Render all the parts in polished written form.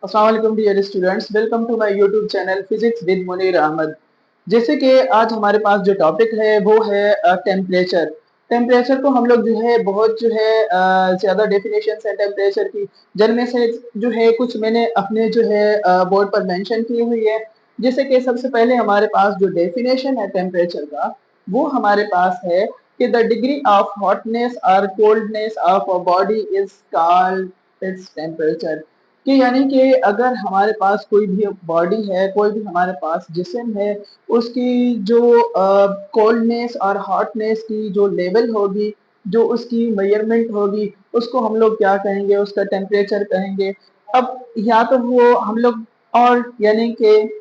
अस्सलाम वालेकुम dear students, welcome to my YouTube channel physics with Munir Ahmed. जैसे कि आज हमारे पास जो टॉपिक है वो है टेम्परेचर। टेम्परेचर को हम लोग जो है बहुत जो है ज़्यादा डेफिनेशन है टेम्परेचर की, जिनमें से जो है कुछ मैंने अपने जो है बोर्ड पर मेंशन की हुई है। जैसे कि सबसे पहले हमारे पास जो डेफिनेशन है टेम्परेचर का, वो हमारे पास है कि द डिग्री ऑफ हॉटनेस और coldness of a body is called its temperature. कि यानी कि अगर हमारे पास कोई भी बॉडी है, कोई भी हमारे पास जिस्म है, उसकी जो कोल्डनेस और हॉटनेस की जो लेवल होगी, जो उसकी मेजरमेंट होगी, उसको हम लोग क्या कहेंगे, उसका टेम्परेचर कहेंगे। अब या तो वो हम लोग और यानी कि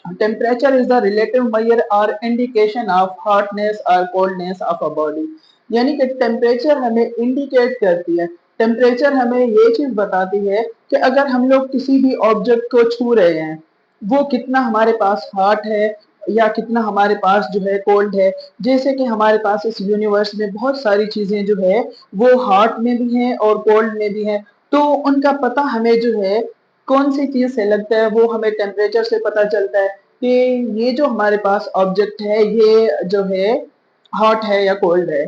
temperature is the relative major और इंडिकेशन ऑफ हॉटनेस और कोल्डनेस ऑफ अ बॉडी। यानी कि टेम्परेचर हमें इंडिकेट करती है, टेम्परेचर हमें ये चीज बताती है कि अगर हम लोग किसी भी ऑब्जेक्ट को छू रहे हैं, वो कितना हमारे पास हॉट है या कितना हमारे पास जो है कोल्ड है। जैसे कि हमारे पास इस यूनिवर्स में बहुत सारी चीजें जो है वो हॉट में भी हैं और कोल्ड में भी हैं। तो उनका पता हमें जो है कौन सी चीज से लगता है, वो हमें टेम्परेचर से पता चलता है कि ये जो हमारे पास ऑब्जेक्ट है ये जो है हॉट है या कोल्ड है।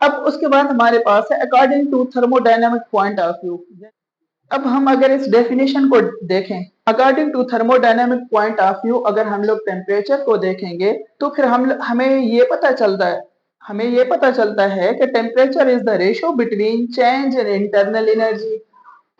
अब उसके बाद हमारे पास है according to thermodynamic point of view. अब हम अगर इस डेफिनेशन को देखें, according to thermodynamic point of view, अगर हम लोग टेम्परेचर को देखेंगे तो फिर हम हमें ये पता चलता है, कि temperature is the ratio between change in internal energy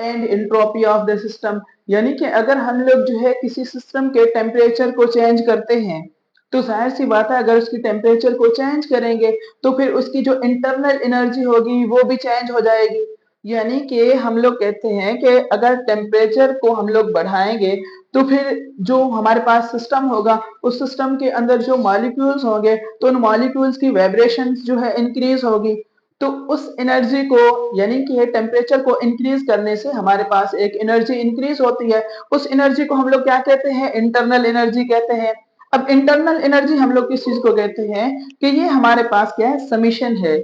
and entropy of the system. यानी कि अगर हम लोग जो है किसी सिस्टम के टेम्परेचर को चेंज करते हैं, तो जाहिर सी बात है अगर उसकी टेम्परेचर को चेंज करेंगे तो फिर उसकी जो इंटरनल एनर्जी होगी वो भी चेंज हो जाएगी। यानी कि हम लोग कहते हैं कि अगर टेम्परेचर को हम लोग बढ़ाएंगे तो फिर जो हमारे पास सिस्टम होगा, उस सिस्टम के अंदर जो मॉलिक्यूल्स होंगे तो उन मॉलिक्यूल्स की वाइब्रेशंस जो है इंक्रीज होगी। तो उस एनर्जी को, यानी कि टेम्परेचर को इंक्रीज करने से हमारे पास एक एनर्जी इंक्रीज होती है। उस एनर्जी को हम लोग क्या कहते हैं, इंटरनल एनर्जी कहते हैं। अब इंटरनल एनर्जी हम लोग किस चीज को कहते हैं कि ये हमारे पास क्या है, समीशन है।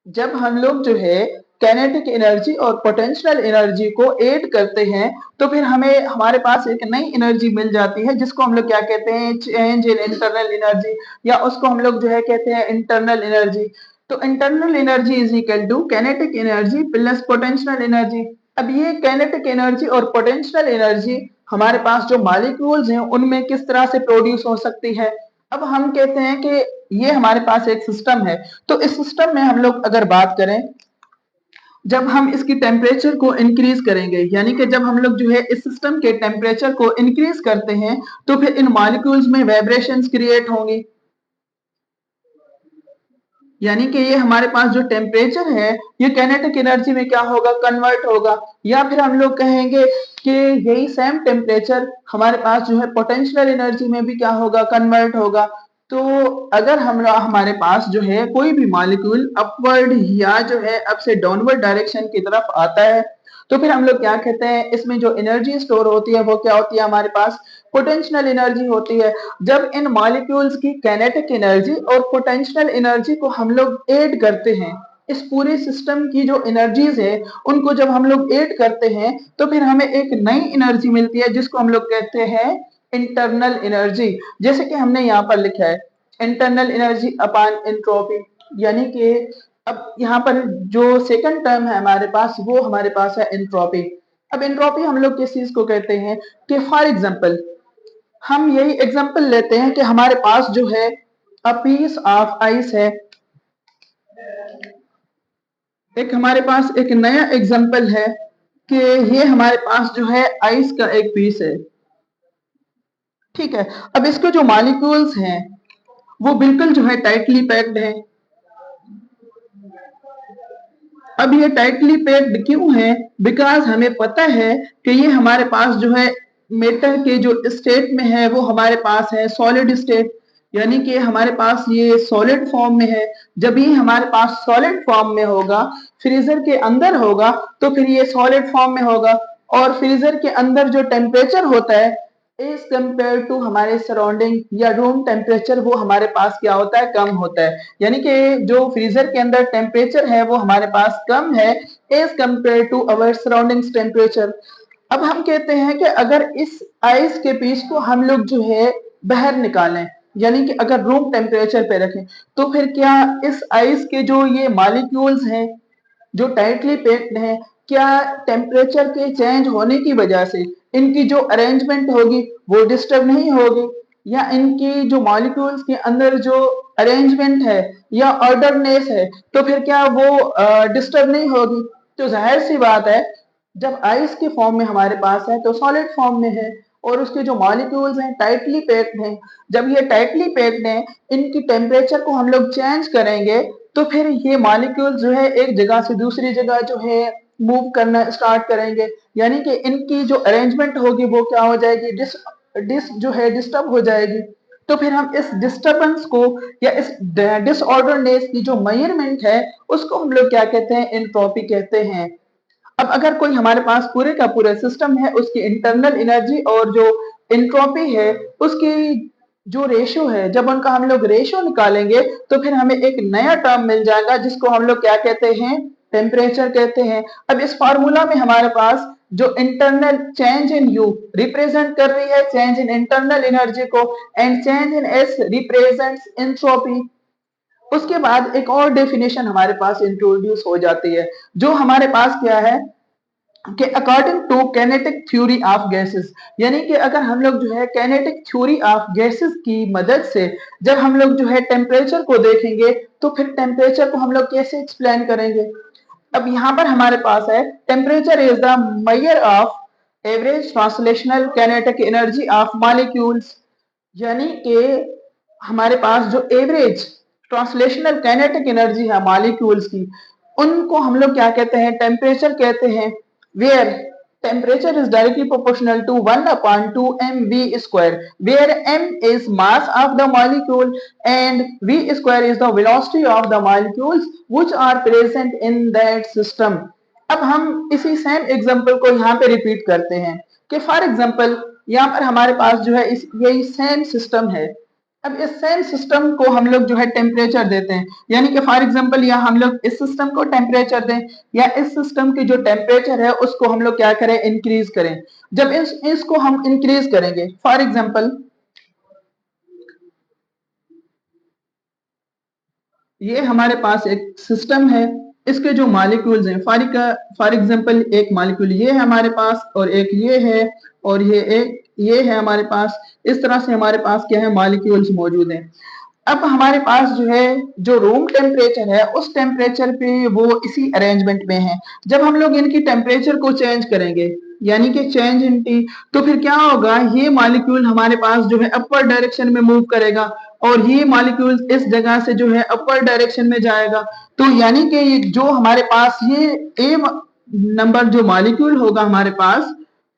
जब हम लोग जो है काइनेटिक एनर्जी और पोटेंशियल एनर्जी को ऐड करते हैं तो फिर हमें हमारे पास एक नई एनर्जी मिल जाती है, जिसको हम लोग क्या कहते हैं, चेंज इन इंटरनल एनर्जी, या उसको हम लोग जो है कहते हैं इंटरनल एनर्जी। तो internal energy is equal to kinetic energy plus potential energy. अब ये काइनेटिक एनर्जी और पोटेंशियल एनर्जी हमारे पास जो मॉलिक्यूल्स हैं उनमें किस तरह से प्रोड्यूस हो सकती है। अब हम कहते हैं कि ये हमारे पास एक सिस्टम है। तो इस सिस्टम में हम लोग अगर बात करें, जब हम इसकी टेम्परेचर को इंक्रीज करेंगे, यानी कि जब हम लोग जो है इस सिस्टम के टेम्परेचर को इंक्रीज करते हैं तो फिर इन मॉलिक्यूल्स में वाइब्रेशंस क्रिएट होंगी। यानी कि ये हमारे पास जो टेम्परेचर है ये काइनेटिक एनर्जी में क्या होगा, कन्वर्ट होगा। या फिर हम लोग कहेंगे कि यही सेम टेम्परेचर हमारे पास जो है पोटेंशियल एनर्जी में भी क्या होगा, कन्वर्ट होगा। तो अगर हम हमारे पास जो है कोई भी मॉलिक्यूल अपवर्ड या जो है अप से डाउनवर्ड डायरेक्शन की तरफ आता है तो फिर हम लोग क्या कहते हैं, इसमें जो एनर्जी स्टोर होती है वो क्या होती है, हमारे पास पोटेंशियल एनर्जी होती है। जब इन मॉलिक्यूल्स की काइनेटिक एनर्जी और पोटेंशियल एनर्जी को हम लोग ऐड करते हैं, इस पूरे सिस्टम की जो एनर्जीज है उनको जब हम लोग ऐड करते हैं तो फिर हमें एक नई एनर्जी मिलती है, जिसको हम लोग कहते हैं इंटरनल एनर्जी। जैसे कि हमने यहाँ पर लिखा है इंटरनल एनर्जी अपॉन एंट्रोपी। यानी कि अब यहाँ पर जो सेकंड टर्म है हमारे पास, वो हमारे पास है एंट्रोपी। अब एंट्रोपी हम लोग किस चीज को कहते हैं, कि फॉर एग्जांपल हम यही एग्जांपल लेते हैं कि हमारे पास जो है अ पीस ऑफ आइस है। एक हमारे पास एक नया एग्जांपल है कि ये हमारे पास जो है आइस का एक पीस है। ठीक है, अब इसके जो मॉलिक्यूल्स हैं वो बिल्कुल जो है टाइटली पैक्ड है। अब ये टाइटली पैक्ड क्यों है, बिकॉज हमें पता है कि ये हमारे पास जो है मेटर के जो स्टेट में है वो हमारे पास है सॉलिड स्टेट। यानी कि हमारे पास ये सॉलिड फॉर्म में है। जब ये हमारे पास सॉलिड फॉर्म में होगा, फ्रीजर के अंदर होगा, तो फिर ये सॉलिड फॉर्म में होगा। और फ्रीजर के अंदर जो टेम्परेचर होता है एज कम्पेयर टू हमारे सराउंडिंग या रूम टेम्परेचर, वो हमारे पास क्या होता है, कम होता है। यानी कि जो फ्रीजर के अंदर टेम्परेचर है वो हमारे पास कम है as compared to our surroundings temperature. अब हम कहते हैं कि अगर इस आइस के पीस को हम लोग जो है बाहर निकालें, यानी कि अगर रूम टेम्परेचर पे रखें, तो फिर क्या इस आइस के जो ये मॉलिक्यूल्स हैं जो टाइटली पैक्ड हैं, क्या टेम्परेचर के चेंज होने की वजह से इनकी जो अरेंजमेंट होगी वो डिस्टर्ब नहीं होगी, या इनकी जो मॉलिक्यूल्स के अंदर जो अरेंजमेंट है या ऑर्डरनेस है, तो फिर क्या वो डिस्टर्ब नहीं होगी? तो जाहिर सी बात है, जब आइस के फॉर्म में हमारे पास है तो सॉलिड फॉर्म में है, और उसके जो मॉलिक्यूल्स हैं टाइटली पैक्ड हैं। जब ये टाइटली पैक्ड हैं, इनकी टेम्परेचर को हम लोग चेंज करेंगे, तो फिर ये मॉलिक्यूल जो है एक जगह से दूसरी जगह जो है मूव करना स्टार्ट करेंगे, यानी कि इनकी जो अरेंजमेंट होगी वो क्या हो जाएगी, डिस डिस जो है डिस्टर्ब हो जाएगी। तो फिर हम इस डिस्टरबेंस को या इस डिसऑर्डरनेस की जो मेजरमेंट है उसको हम लोग क्या कहते हैं, एंट्रोपी कहते हैं। अब अगर कोई हमारे पास पूरे का पूरा सिस्टम है, उसकी इंटरनल एनर्जी और जो एंट्रोपी है उसकी जो रेशो है, जब उनका हम लोग रेशो निकालेंगे तो फिर हमें एक नया टर्म मिल जाएगा जिसको हम लोग क्या कहते हैं, टेम्परेचर कहते हैं। अब इस फार्मूला में हमारे पास जो internal change in you represent कर रही है चेंज इन इंटरनल एनर्जी को, and change in S represents entropy. उसके बाद एक और डेफिनेशन हमारे पास इंट्रोड्यूस हो जाती है, जो हमारे पास क्या है कि according to kinetic theory of gases, यानी कि अगर हम लोग जो है कैनेटिक थ्योरी ऑफ गैसेस की मदद से जब हम लोग जो है टेम्परेचर को देखेंगे, तो फिर टेम्परेचर को हम लोग कैसे एक्सप्लेन करेंगे। अब यहाँ पर हमारे पास है, temperature is the measure of average translational kinetic energy of molecules, यानी कि हमारे पास जो एवरेज ट्रांसलेशनल काइनेटिक एनर्जी है मॉलिक्यूल्स की, उनको हम लोग क्या कहते हैं, टेम्परेचर कहते हैं। Where temperature is directly proportional to 1/2 mv square, where m is mass of the molecule and v square is the velocity of the molecules which are present in that system। अब हम इसी same example को यहाँ पे repeat करते हैं कि for example यहाँ पर हमारे पास जो है इस यही सेम सिस्टम है। अब इस सेम सिस्टम को हम लोग जो है टेम्परेचर देते हैं, यानी कि फॉर एग्जांपल यहाँ हम लोग इस सिस्टम को टेम्परेचर दें, या इस सिस्टम की जो टेम्परेचर है उसको हम लोग क्या करें, इंक्रीज करें। जब इसको हम इंक्रीज करेंगे, फॉर एग्जांपल ये हमारे पास एक सिस्टम है, इसके जो मॉलिक्यूल्स हैं, फॉर एग्जांपल एक मॉलिक्यूल ये है हमारे पास, और एक ये है, और ये है हमारे पास। इस तरह से हमारे पास क्या है, मॉलिक्यूल्स मौजूद हैं। अब हमारे पास जो है जो रूम टेम्परेचर है उस टेम्परेचर पे वो इसी अरेंजमेंट में है। जब हम लोग इनकी टेम्परेचर को चेंज करेंगे, यानी कि चेंज इन टी, तो फिर क्या होगा, ये मॉलिक्यूल हमारे पास जो है अपर डायरेक्शन में मूव करेगा, और ये मॉलिक्यूल इस जगह से जो है अपर डायरेक्शन में जाएगा। तो यानी कि जो हमारे पास ये ए नंबर जो मॉलिक्यूल होगा हमारे पास,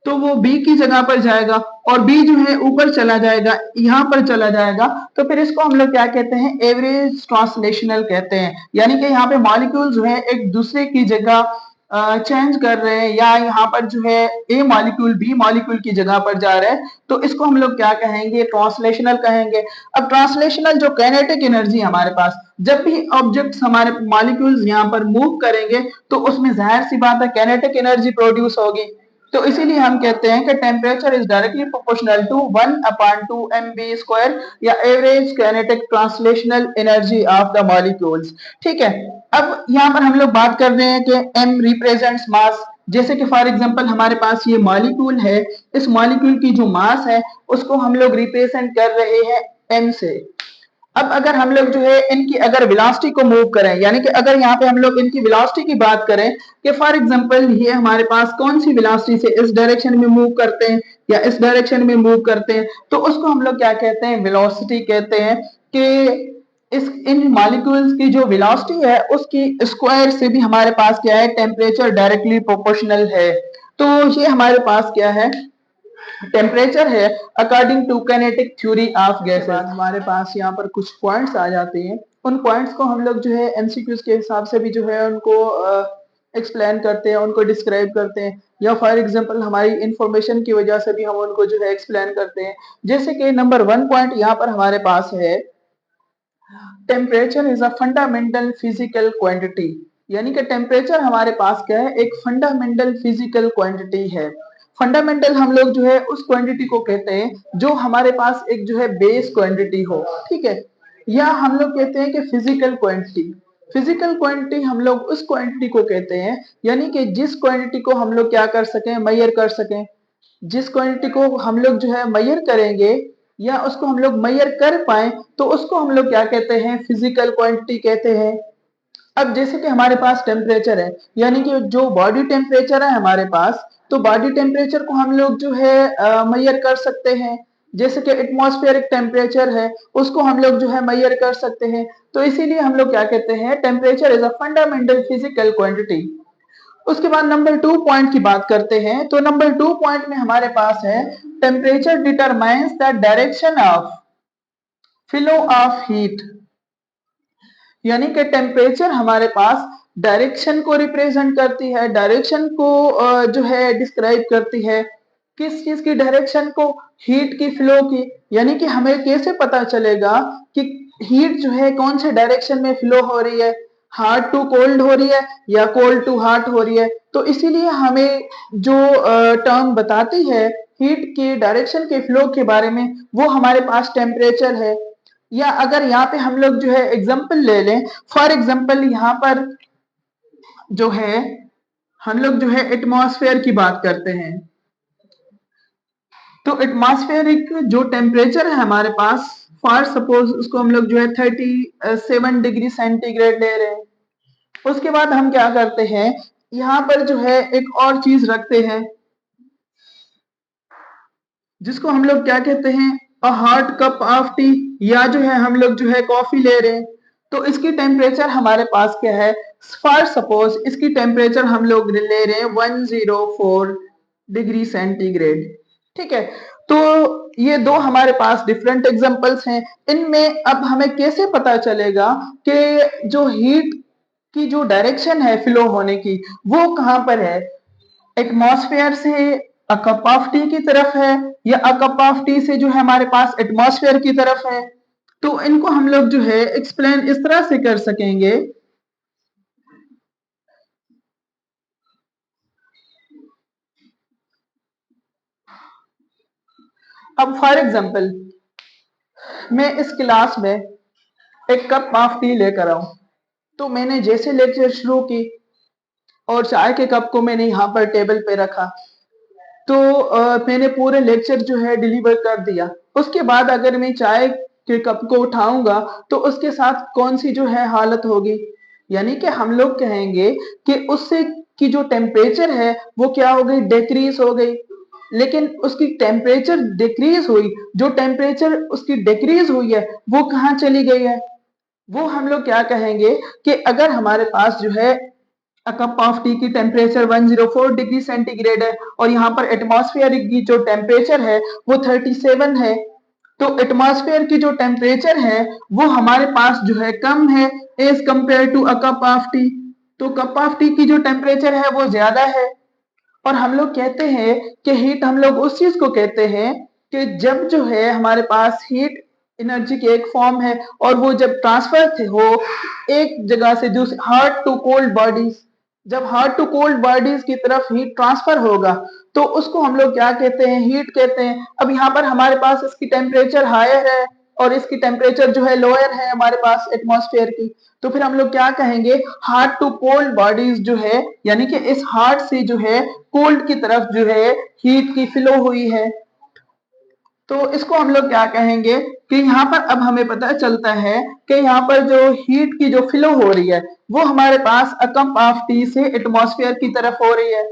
तो वो बी की जगह पर जाएगा, और बी जो है ऊपर चला जाएगा, यहाँ पर चला जाएगा। तो फिर इसको हम लोग क्या कहते हैं, एवरेज ट्रांसलेशनल कहते हैं। यानी कि यहाँ पे मॉलिक्यूल जो है एक दूसरे की जगह चेंज कर रहे हैं, या यहाँ पर जो है ए मॉलिक्यूल बी मॉलिक्यूल की जगह पर जा रहा है, तो इसको हम लोग क्या कहेंगे, ट्रांसलेशनल कहेंगे। अब ट्रांसलेशनल जो काइनेटिक एनर्जी हमारे पास, जब भी ऑब्जेक्ट्स हमारे मॉलिक्यूल्स यहाँ पर मूव करेंगे, तो उसमें जाहिर सी बात है काइनेटिक एनर्जी प्रोड्यूस होगी। तो इसीलिए हम कहते हैं कि temperature is directly proportional to 1/2 mv square, या average kinetic translational energy of the molecules. ठीक है। अब यहाँ पर हम लोग बात कर रहे हैं कि m रिप्रेजेंट्स मास। जैसे कि फॉर एग्जांपल हमारे पास ये मॉलिक्यूल है, इस मॉलिक्यूल की जो मास है उसको हम लोग रिप्रेजेंट कर रहे हैं m से। अब अगर हम लोग जो है इनकी अगर वेलोसिटी को मूव करें, यानी कि अगर यहाँ पे हम लोग इनकी वेलोसिटी की बात करें कि फॉर एग्जांपल ये हमारे पास कौन सी वेलोसिटी से इस डायरेक्शन में मूव करते हैं या इस डायरेक्शन में मूव करते हैं, तो उसको हम लोग क्या कहते हैं, वेलोसिटी कहते हैं। कि इस इन मॉलिक्यूल्स की जो वेलोसिटी है उसकी स्क्वायर से भी हमारे पास क्या है, टेम्परेचर डायरेक्टली प्रोपोर्शनल है। तो ये हमारे पास क्या है, टेम्परेचर है according to kinetic theory of gases. हमारे पास यहाँ पर कुछ पॉइंट्स आ जाते हैं, उन पॉइंट्स को हम लोग जो है एमसीक्यूज के हिसाब से भी जो है उनको एक्सप्लेन करते हैं, उनको डिस्क्राइब करते हैं, या फॉर एग्जांपल हमारी इंफॉर्मेशन की वजह से भी हम उनको जो है एक्सप्लेन करते हैं। जैसे कि नंबर 1 पॉइंट यहाँ पर हमारे पास है, temperature is a fundamental physical quantity, यानी कि टेम्परेचर हमारे पास क्या है, एक फंडामेंटल फिजिकल क्वांटिटी है। फंडामेंटल हम लोग जो है उस क्वांटिटी को कहते हैं जो हमारे पास एक जो है बेस क्वांटिटी हो, ठीक है। या हम लोग कहते हैं कि फिजिकल क्वांटिटी, फिजिकल क्वांटिटी हम लोग उस क्वांटिटी को कहते हैं यानी कि जिस क्वांटिटी को हम लोग क्या कर सकें, मेजर कर सकें। जिस क्वांटिटी को हम लोग जो है मेजर करेंगे या उसको हम लोग मेजर कर पाए तो उसको हम लोग क्या कहते हैं, फिजिकल क्वांटिटी कहते हैं। अब जैसे कि हमारे पास टेम्परेचर है, यानी कि जो बॉडी टेम्परेचर है हमारे पास, तो बॉडी टेम्परेचर को हम लोग जो है मेजर कर सकते हैं। जैसे कि एटमॉस्फेरिक टेम्परेचर है उसको हम लोग जो है मेजर कर सकते हैं। तो इसीलिए हम लोग क्या कहते हैं, temperature is a fundamental physical quantity. उसके बाद नंबर 2 पॉइंट की बात करते हैं। तो नंबर 2 पॉइंट में हमारे पास है temperature determines the direction of flow of heat. यानी कि टेम्परेचर हमारे पास डायरेक्शन को रिप्रेजेंट करती है, डायरेक्शन को जो है डिस्क्राइब करती है। किस चीज की डायरेक्शन को, हीट की फ्लो की। यानी कि हमें कैसे पता चलेगा कि हीट जो है कौन से डायरेक्शन में फ्लो हो रही है, हॉट टू कोल्ड हो रही है या कोल्ड टू हॉट हो रही है। तो इसीलिए हमें जो टर्म बताती है हीट की डायरेक्शन के फ्लो के बारे में वो हमारे पास टेम्परेचर है। या अगर यहाँ पे हम लोग जो है एग्जाम्पल ले लें, फॉर एग्जाम्पल यहाँ पर जो है हम लोग जो है एटमॉस्फेयर की बात करते हैं। तो एटमॉस्फेरिक जो टेम्परेचर है हमारे पास, फॉर सपोज उसको हम लोग जो है 37 डिग्री सेंटीग्रेड ले रहे हैं। उसके बाद हम क्या करते हैं, यहाँ पर जो है एक और चीज रखते हैं जिसको हम लोग क्या कहते हैं, a hot cup of T. या जो है हम लोग जो है कॉफी ले रहे हैं तो इसकी टेम्परेचर हमारे पास क्या है, फॉर सपोज इसकी टेम्परेचर हम लोग ले रहे हैं 104 डिग्री सेंटीग्रेड, ठीक है। तो ये दो हमारे पास डिफरेंट एग्जांपल्स हैं। इनमें अब हमें कैसे पता चलेगा कि जो हीट की जो डायरेक्शन है फ्लो होने की वो कहां पर है, एटमॉस्फेयर से अ कप ऑफ टी की तरफ है या अ कप ऑफ टी से जो है हमारे पास एटमॉस्फेयर की तरफ है। तो इनको हम लोग जो है एक्सप्लेन इस तरह से कर सकेंगे। अब फॉर एग्जांपल मैं इस क्लास में एक कप ऑफ टी लेकर आऊं, तो मैंने जैसे लेक्चर शुरू की और चाय के कप को मैंने यहाँ पर टेबल पे रखा, तो मैंने पूरे लेक्चर जो है डिलीवर कर दिया। उसके बाद अगर मैं चाय के कप को उठाऊंगा तो उसके साथ कौन सी जो है हालत होगी, यानी कि हम लोग कहेंगे कि उससे की जो टेम्परेचर है वो क्या हो गई, डिक्रीज हो गई। लेकिन उसकी टेम्परेचर डिक्रीज हुई, जो टेम्परेचर उसकी डिक्रीज हुई है वो कहाँ चली गई है, वो हम लोग क्या कहेंगे कि अगर हमारे पास जो है कप ऑफ टी की टेम्परेचर 104 डिग्री सेंटीग्रेड है और यहाँ पर एटमॉस्फेयर की जो टेम्परेचर है वो 37 है, तो एटमॉस्फेयर की जो टेम्परेचर है वो हमारे पास जो है कम है as compare to a cup of tea. तो कप ऑफ टी की जो टेम्परेचर है वो ज्यादा है। और हम लोग कहते हैं कि हीट हम लोग उस चीज को कहते हैं कि जब जो है हमारे पास हीट एनर्जी की एक फॉर्म है और वो जब ट्रांसफर थे हो एक जगह से दूसरी हॉट टू कोल्ड बॉडीज, जब हॉट टू कोल्ड बॉडीज की तरफ हीट ट्रांसफर होगा तो उसको हम लोग क्या कहते हैं, हीट कहते हैं। अब यहाँ पर हमारे पास इसकी टेम्परेचर हायर है और इसकी टेम्परेचर जो है लोअर है हमारे पास एटमॉस्फेयर की, तो फिर हम लोग क्या कहेंगे, हॉट टू कोल्ड बॉडीज जो है, यानी कि इस हॉट से जो है कोल्ड की तरफ जो है हीट की फ्लो हुई है। तो इसको हम लोग क्या कहेंगे कि यहाँ पर अब हमें पता चलता है कि यहाँ पर जो हीट की जो फ्लो हो रही है वो हमारे पास अ कप ऑफ टी से एटमॉस्फेयर की तरफ हो रही है।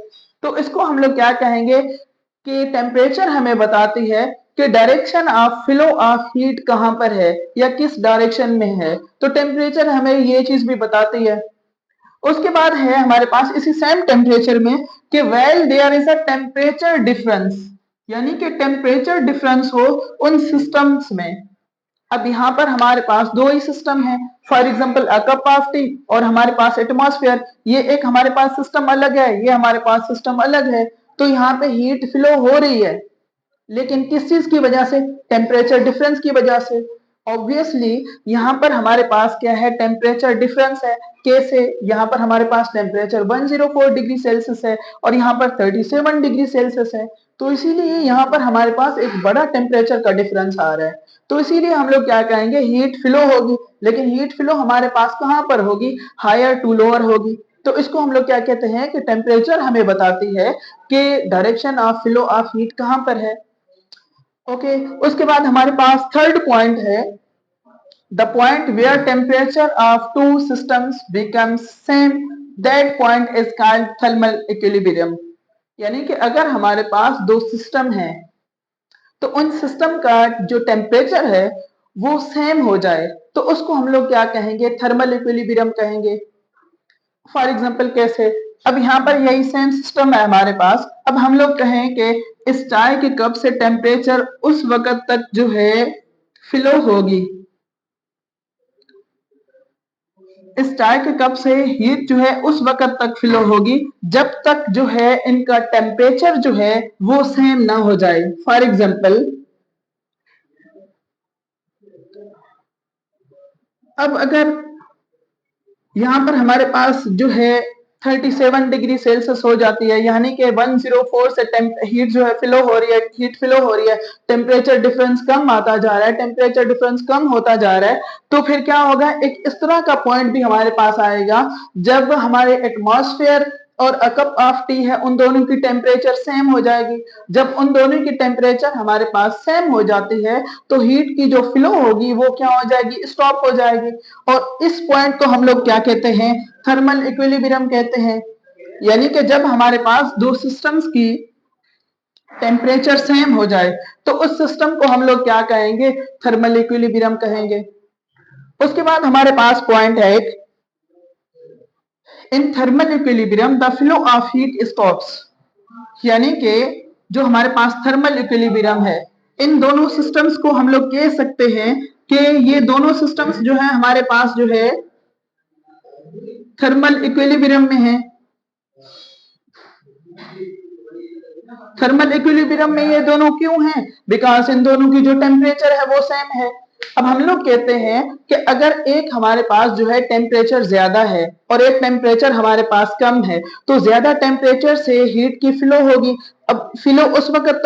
तो इसको हम लोग क्या कहेंगे कि टेम्परेचर हमें बताती है कि direction of flow of heat कहाँ पर है या किस डायरेक्शन में है। तो टेम्परेचर हमें ये चीज भी बताती है। उसके बाद है हमारे पास इसी सेम टेम्परेचर में कि well there is a temperature difference, यानी कि टेम्परेचर डिफरेंस हो उन सिस्टम्स में। अब यहाँ पर हमारे पास दो ही सिस्टम है, for example a cup of T और हमारे पास एटमॉस्फेयर। ये एक हमारे पास सिस्टम अलग है, ये हमारे पास सिस्टम अलग है। तो यहाँ पे हीट फ्लो हो रही है लेकिन किस चीज की वजह से, टेम्परेचर डिफरेंस की वजह से। ऑब्वियसली यहाँ पर हमारे पास क्या है, टेम्परेचर डिफरेंस है। कैसे? यहाँ पर हमारे पास टेम्परेचर 104 डिग्री सेल्सियस है और यहाँ पर 37 डिग्री सेल्सियस है, तो इसीलिए यहाँ पर हमारे पास एक बड़ा टेम्परेचर का डिफरेंस आ रहा है। तो इसीलिए हम लोग क्या कहेंगे, हीट फ्लो होगी। लेकिन हीट फ्लो हमारे पास कहाँ पर होगी, हायर टू लोअर होगी। तो इसको हम लोग क्या कहते हैं कि टेम्परेचर हमें बताती है कि direction of flow of heat कहाँ पर है। ओके, उसके बाद हमारे पास थर्ड पॉइंट है, the point where temperature of two systems becomes same, that point is called thermal equilibrium। यानी कि अगर हमारे पास दो सिस्टम है तो उन सिस्टम का जो टेम्परेचर है वो सेम हो जाए तो उसको हम लोग क्या कहेंगे, थर्मल इक्विलिब्रियम कहेंगे। फॉर एग्जांपल कैसे? अब यहाँ पर यही सेम सिस्टम है हमारे पास। अब हम लोग कहें कि इस चाय के कप से टेम्परेचर उस वक्त तक जो है फ्लो होगी, इस चाय के कप से हीट जो है उस वक्त तक फ्लो होगी जब तक जो है इनका टेम्परेचर जो है वो सेम ना हो जाए। फॉर एग्जांपल, अब अगर यहाँ पर हमारे पास जो है 37 डिग्री सेल्सियस हो जाती है, यानी कि 104 से हीट जो है फ्लो हो रही है, हीट फ्लो हो रही है, टेम्परेचर डिफरेंस कम आता जा रहा है, टेम्परेचर डिफरेंस कम होता जा रहा है, तो फिर क्या होगा, एक इस तरह का पॉइंट भी हमारे पास आएगा जब हमारे एटमॉस्फेयर और अ कप ऑफ टी है उन दोनों की टेम्परेचर सेम हो जाएगी। जब उन दोनों की टेम्परेचर हमारे पास सेम हो जाती है तो हीट की जो फ्लो होगी वो क्या हो जाएगी, स्टॉप हो जाएगी। और इस पॉइंट को हम लोग क्या कहते हैं, थर्मल इक्विलिब्रियम कहते हैं। यानी कि जब हमारे पास दो सिस्टम्स की टेम्परेचर सेम हो जाए तो उस सिस्टम को हम लोग क्या कहेंगे, थर्मल इक्विलिब्रियम कहेंगे। उसके बाद हमारे पास पॉइंट है एक, in thermal equilibrium the flow of heat stops. यानी कि जो हमारे पास थर्मल इक्विलिब्रियम है, इन दोनों सिस्टम्स को हम लोग कह सकते हैं कि ये दोनों सिस्टम्स जो है हमारे पास जो है थर्मल इक्विलिब्रियम में है। थर्मल इक्विलिब्रियम में ये दोनों क्यों हैं? बिकॉज इन दोनों की जो टेम्परेचर है वो सेम है। अब हम लोग कहते हैं कि अगर एक हमारे पास जो है टेम्परेचर ज्यादा है और एक टेम्परेचर हमारे पास कम है तो ज्यादा टेम्परेचर से हीट की फ्लो होगी। अब फ्लो उस वक्त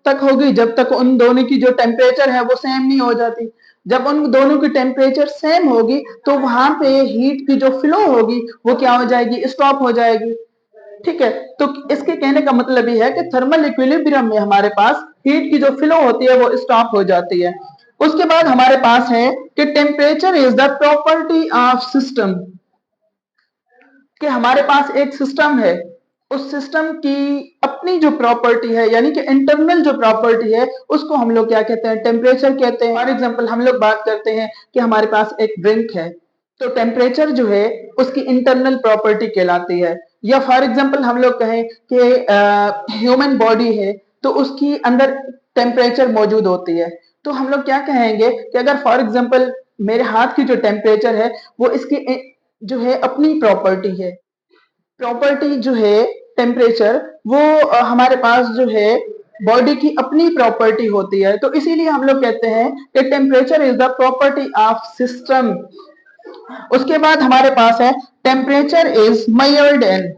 तक होगी जब तक उन दोनों की जो टेम्परेचर है वो सेम नहीं हो जाती। जब उन दोनों की टेम्परेचर सेम होगी तो वहां पे हीट की जो फ्लो होगी वो क्या हो जाएगी, स्टॉप हो जाएगी। ठीक है, तो इसके कहने का मतलब ये है कि थर्मल इक्विलिब्रियम में हमारे पास हीट की जो फ्लो होती है वो स्टॉप हो जाती है। उसके बाद हमारे पास है कि temperature is the property of system. कि हमारे पास एक सिस्टम है, उस सिस्टम की अपनी जो प्रॉपर्टी है यानी कि इंटरनल जो प्रॉपर्टी है उसको हम लोग क्या कहते हैं, टेम्परेचर कहते हैं। फॉर एग्जांपल हम लोग बात करते हैं कि हमारे पास एक ड्रिंक है तो टेम्परेचर जो है उसकी इंटरनल प्रॉपर्टी कहलाती है। या फॉर एग्जांपल हम लोग कहें कि ह्यूमन बॉडी है तो उसकी अंदर टेम्परेचर मौजूद होती है, तो हम लोग क्या कहेंगे कि अगर फॉर एग्जांपल मेरे हाथ की जो टेम्परेचर है वो इसकी जो है अपनी प्रॉपर्टी है। प्रॉपर्टी जो है टेम्परेचर वो हमारे पास जो है बॉडी की अपनी प्रॉपर्टी होती है, तो इसीलिए हम लोग कहते हैं कि temperature is the property of system. उसके बाद हमारे पास है temperature is measured in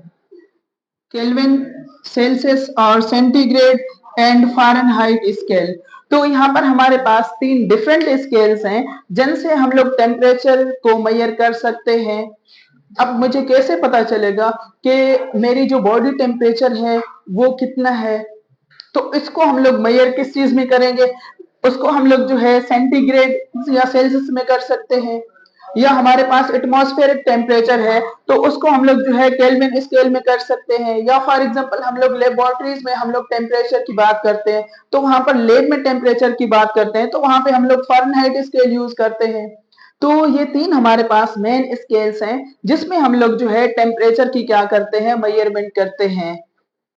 kelvin, Celsius और सेंटीग्रेड एंड फ़ारेनहाइट स्केल। तो यहाँ पर हमारे पास तीन डिफरेंट स्केल्स हैं जिनसे हम लोग टेम्परेचर को मेजर कर सकते हैं। अब मुझे कैसे पता चलेगा कि मेरी जो बॉडी टेम्परेचर है वो कितना है? तो इसको हम लोग मेजर किस चीज में करेंगे? उसको हम लोग जो है सेंटीग्रेड या सेल्सियस में कर सकते हैं। या हमारे पास एटमॉस्फेरिक टेम्परेचर है तो उसको हम लोग जो है केल्विन स्केल में कर सकते हैं। या फॉर एग्जांपल हम लोग लेबोरेटरीज में हम लोग टेम्परेचर की बात करते हैं तो वहां पर लैब में टेम्परेचर की बात करते हैं तो वहां पे हम लोग फ़ारेनहाइट स्केल यूज करते हैं। तो ये तीन हमारे पास मेन स्केल्स हैं जिसमें हम लोग जो है टेम्परेचर की क्या करते हैं, मेजरमेंट करते हैं।